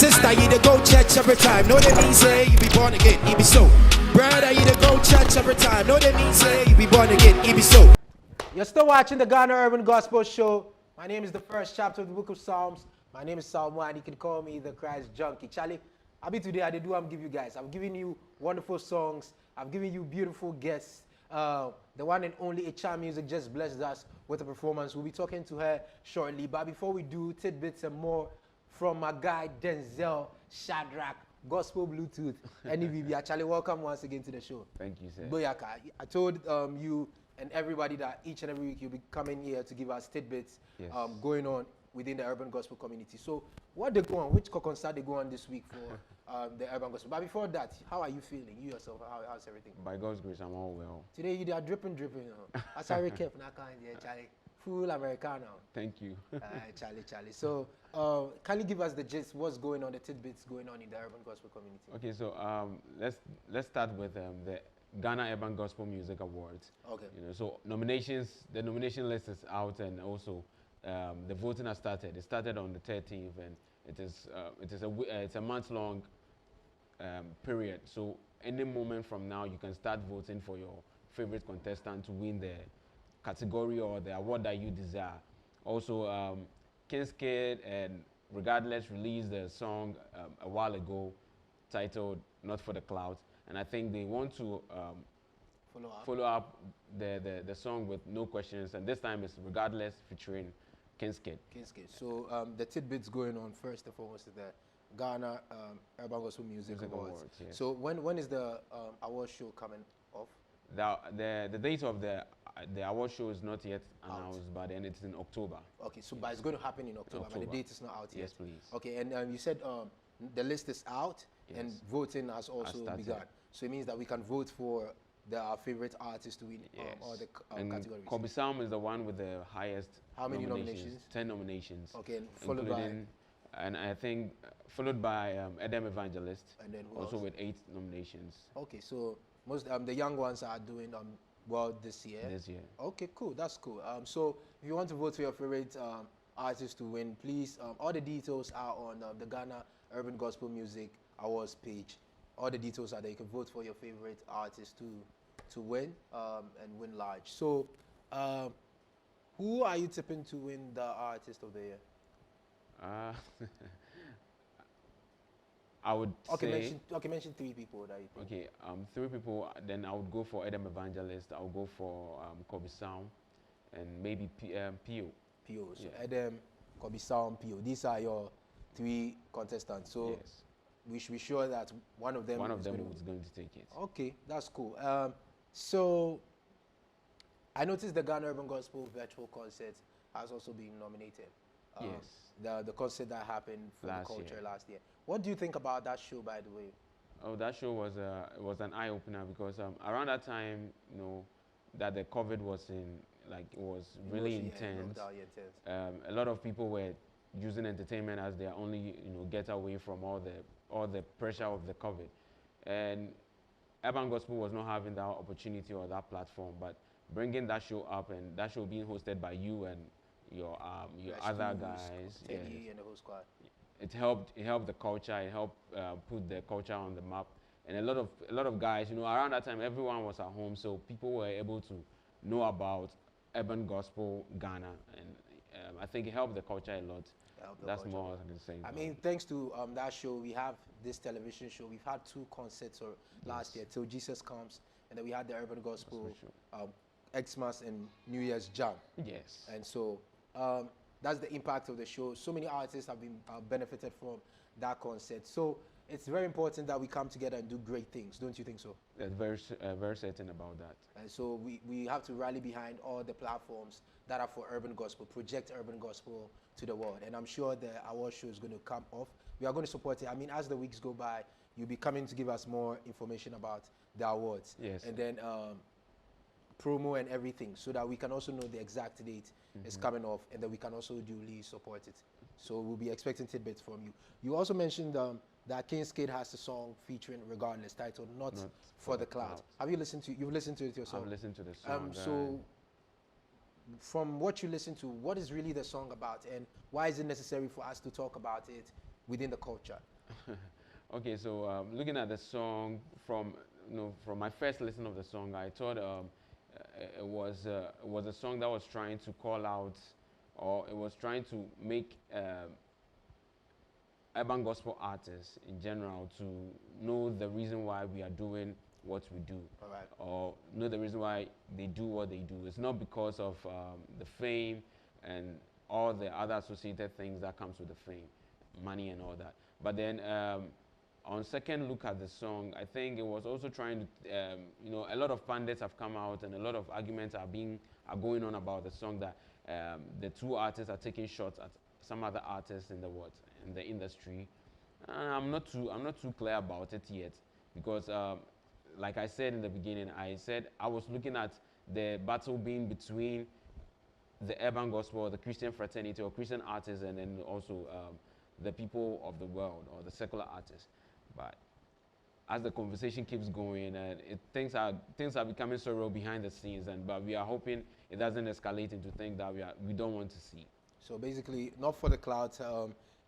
Sister, you to go church every time. No, they mean say you be born again, you be so. Brother, you to go church every time. No, they mean say you be born again, you be so. You're still watching the Ghana Urban Gospel Show. My name is the first chapter of the book of Psalms. My name is Psalm 1. You can call me the Christ Junkie. Charlie, I'll be today, I'm giving you guys. I'm giving you wonderful songs. I'm giving you beautiful guests. The one and only HR Music just blessed us with a performance. We'll be talking to her shortly. But before we do, tidbits and more from my guy Denzel, Shadrach, Gospel Bluetooth, NEVB. Actually, welcome once again to the show. Thank you, sir. Boyaka, I told you and everybody that each and every week you'll be coming here to give us tidbits going on within the urban gospel community. So what they go on, which concert they go on this week for the urban gospel. But before that, how are you feeling? You yourself, how's everything? By God's grace, I'm all well. Today you are dripping. I saw you kept Charlie. Full Americano. Thank you. Charlie. So can you give us the gist, what's going on, the tidbits going on in the urban gospel community? Okay, so let's start with the Ghana Urban Gospel Music Awards. Okay. So the nomination list is out, and also the voting has started. It started on the 13th, and it's a month-long period. So any moment from now, you can start voting for your favorite contestant to win the category or the award that you desire. Also, Kingzkid and Regardless released a song a while ago titled "Not for the Clout," and I think they want to follow up the song with No Questions, and this time it's Regardless featuring Kingzkid. So the tidbits going on first and foremost is the Ghana Urban Gospel Music Awards. Yes. So when is the award show coming off? The date of the award show is not yet announced, but then it's in October. Okay, so but it's going to happen in October, but the date is not out yet. Yes, please. Okay, and you said the list is out, and voting has also begun. So it means that we can vote for our favorite artist to win all the categories. Kobisam is the one with the highest. How many nominations? 10 nominations. Okay, and followed by? And I think followed by Adam Evangelist, and then also with 8 nominations. Okay, so most the young ones are doing well this year. Okay, cool. That's cool. So if you want to vote for your favorite artist to win, please, all the details are on the Ghana Urban Gospel Music Awards page. All the details are there. You can vote for your favorite artist to win and win large. So who are you tipping to win the Artist of the Year? I would say... mention 3 people that you think. Okay, 3 people, then I would go for Adam Evangelist, I would go for Kobisam, and maybe Pio. So Adam, Kobisam, Pio. These are your 3 contestants. So we should be sure that one of them is going to take it. Okay, that's cool. So I noticed the Ghana Urban Gospel Virtual Concert has also been nominated. The concert that happened for the culture last year. What do you think about that show, by the way? Oh, that show was an eye opener because around that time, that the COVID was really intense. A lot of people were using entertainment as their only getaway from all the pressure of the COVID, and Urban Gospel was not having that opportunity or that platform. But bringing that show up, and that show being hosted by you and your other guys, Teddy and the whole squad. It helped the culture. It helped put the culture on the map. And a lot of guys, around that time, everyone was at home, so people were able to know about urban gospel Ghana, and I think it helped the culture a lot. That's more I can say. I mean, thanks to that show, we have this television show. We've had 2 concerts last year, till Jesus Comes, and then we had the urban gospel Xmas and New Year's Jam. Yes. And so that's the impact of the show. So many artists have been benefited from that concert. So it's very important that we come together and do great things. Don't you think so? That's very certain about that. And so we have to rally behind all the platforms that are for urban gospel, project urban gospel to the world. And I'm sure the award show is going to come off. We are going to support it. I mean, as the weeks go by, you'll be coming to give us more information about the awards. Yes. And then promo and everything, so that we can also know the exact date is coming off, and then we can also duly support it. So we'll be expecting tidbits from you. You also mentioned that Kingzkid has a song featuring Regardless titled Not for the Clout. Have you listened to you've listened to it yourself? I've listened to the song. So from what you listen to, what is really the song about, and why is it necessary for us to talk about it within the culture? Okay, so looking at the song from from my first listen of the song, I thought it was a song that was trying to call out, or it was trying to make urban gospel artists in general to know the reason why we are doing what we do, All right. or know the reason why they do what they do. It's not because of the fame and all the other associated things that comes with the fame, money and all that. But then on second look at the song, I think it was also trying to, a lot of pundits have come out and a lot of arguments are going on about the song that the two artists are taking shots at some other artists in the industry. I'm not too clear about it yet, because like I said in the beginning, I said I was looking at the battle being between the urban gospel, the Christian fraternity or Christian artists, and then also the people of the world or the secular artists. But as the conversation keeps going, things are becoming so real behind the scenes, but we are hoping it doesn't escalate into things that we don't want to see. So basically, not for the clout,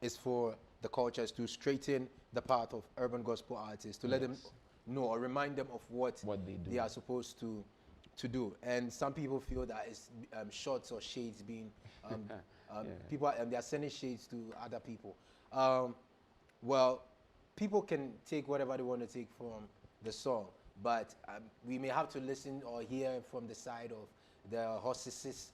it's for the cultures to straighten the path of urban gospel artists, to let them know or remind them of what they are supposed to do. And some people feel that it's shots or shades being people, they are sending shades to other people. Well, people can take whatever they want to take from the song, but we may have to listen or hear from the side of the horses.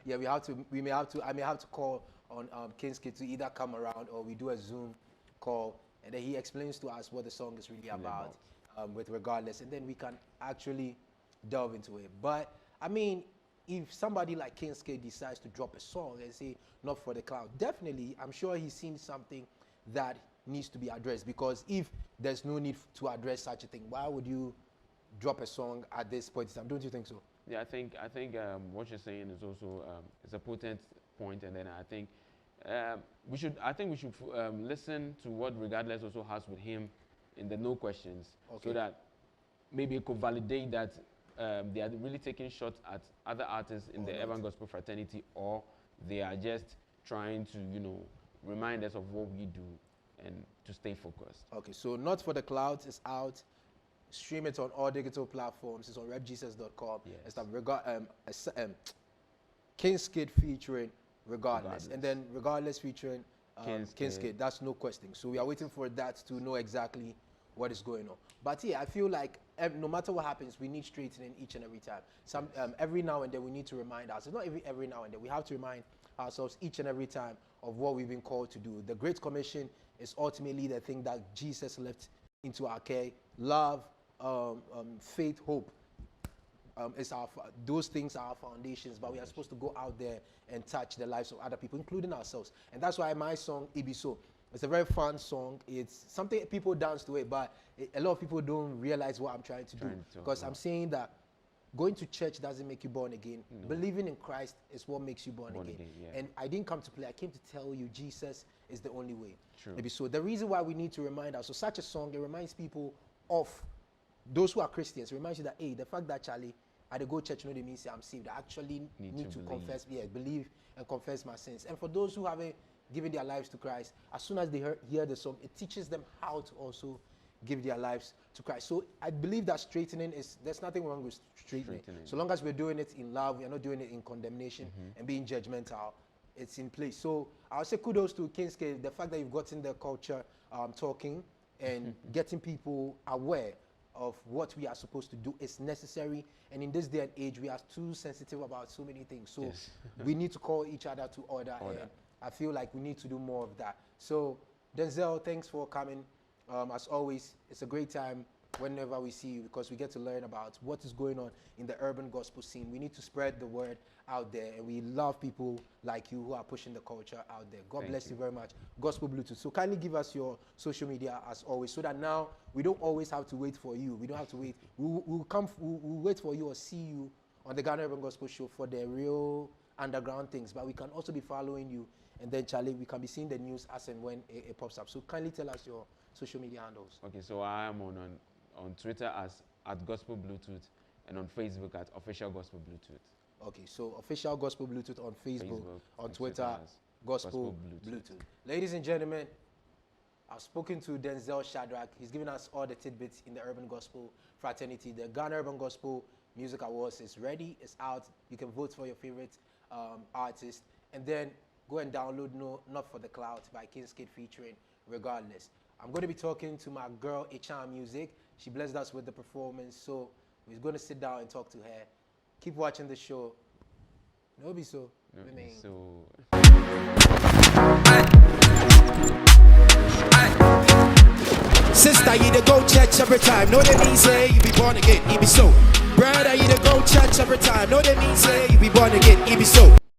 Yeah, I may have to call on Kingzkid to either come around or we do a Zoom call, and then he explains to us what the song is really about, with Regardless, and then we can actually delve into it. But I mean, if somebody like Kingzkid decides to drop a song and say not for the cloud, definitely I'm sure he's seen something that needs to be addressed, because if there's no need to address such a thing, why would you drop a song at this point in time? Don't you think so? Yeah, I think what you're saying is also it's a potent point, and then I think we should listen to what Regardless also has with him in the No Questions, so that maybe it could validate that they are really taking shots at other artists in the urban gospel fraternity, or they are just trying to remind us of what we do and to stay focused. Okay, so Not for the Clouds is out. Stream it on all digital platforms. It's on rapjuicest.com. Yes. It's Kingzkid featuring Regardless. And then Regardless featuring Kingzkid. That's No Question. So we are waiting for that to know exactly what is going on. But yeah, I feel like no matter what happens, we need straightening each and every time. Every now and then we need to remind ourselves, not every now and then, we have to remind ourselves each and every time of what we've been called to do. The Great Commission is ultimately the thing that Jesus left into our care. Love, faith, hope, those things are our foundations, but we are supposed to go out there and touch the lives of other people, including ourselves. And that's why my song, Ibiso, it's a very fun song. It's something people dance to it, but a lot of people don't realize what I'm trying to do. Because I'm saying that going to church doesn't make you born again. No. Believing in Christ is what makes you born again. And I didn't come to play. I came to tell you Jesus is the only way. True. Maybe so. The reason why we need to remind us, so such a song, it reminds people of those who are Christians. It reminds you that, hey, the fact that Charlie, I go church, no, they mean say I'm saved. I actually need to confess, believe and confess my sins. And for those who haven't given their lives to Christ, as soon as they hear the song, it teaches them how to also give their lives to Christ. So I believe that straightening there's nothing wrong with straightening. So long as we're doing it in love, we are not doing it in condemnation and being judgmental, it's in place. So I'll say kudos to Kingzkid, the fact that you've gotten the culture talking and getting people aware of what we are supposed to do is necessary. And in this day and age, we are too sensitive about so many things. So we need to call each other to order. And I feel like we need to do more of that. So Denzel, thanks for coming. As always, it's a great time whenever we see you, because we get to learn about what is going on in the urban gospel scene. We need to spread the word out there, and we love people like you who are pushing the culture out there. God bless you very much. Gospel Bluetooth. So kindly give us your social media as always, so that now we don't always have to wait for you. We don't have to wait. We'll wait for you or see you on the Ghana Urban Gospel Show for the real underground things, but we can also be following you, and then Charlie, we can be seeing the news as and when it pops up. So kindly tell us your social media handles. Okay, so I am on Twitter at Gospel Bluetooth, and on Facebook at Official Gospel Bluetooth. Okay, so Official Gospel Bluetooth on Facebook, on Twitter Gospel Bluetooth. Ladies and gentlemen, I've spoken to Denzel Shadrach. He's given us all the tidbits in the urban gospel fraternity. The Ghana Urban Gospel Music Awards is ready. It's out. You can vote for your favorite artist. And then go and download Not For The Clout by Kingzkid featuring Regardless. I'm going to be talking to my girl, Echan Music. She blessed us with the performance. So we're going to sit down and talk to her. Keep watching the show. No be so. Sister, you to go church every time. No, they mean say you be born again. It be so. Brother, you to go church every time. No, they mean say you be born again. It be so.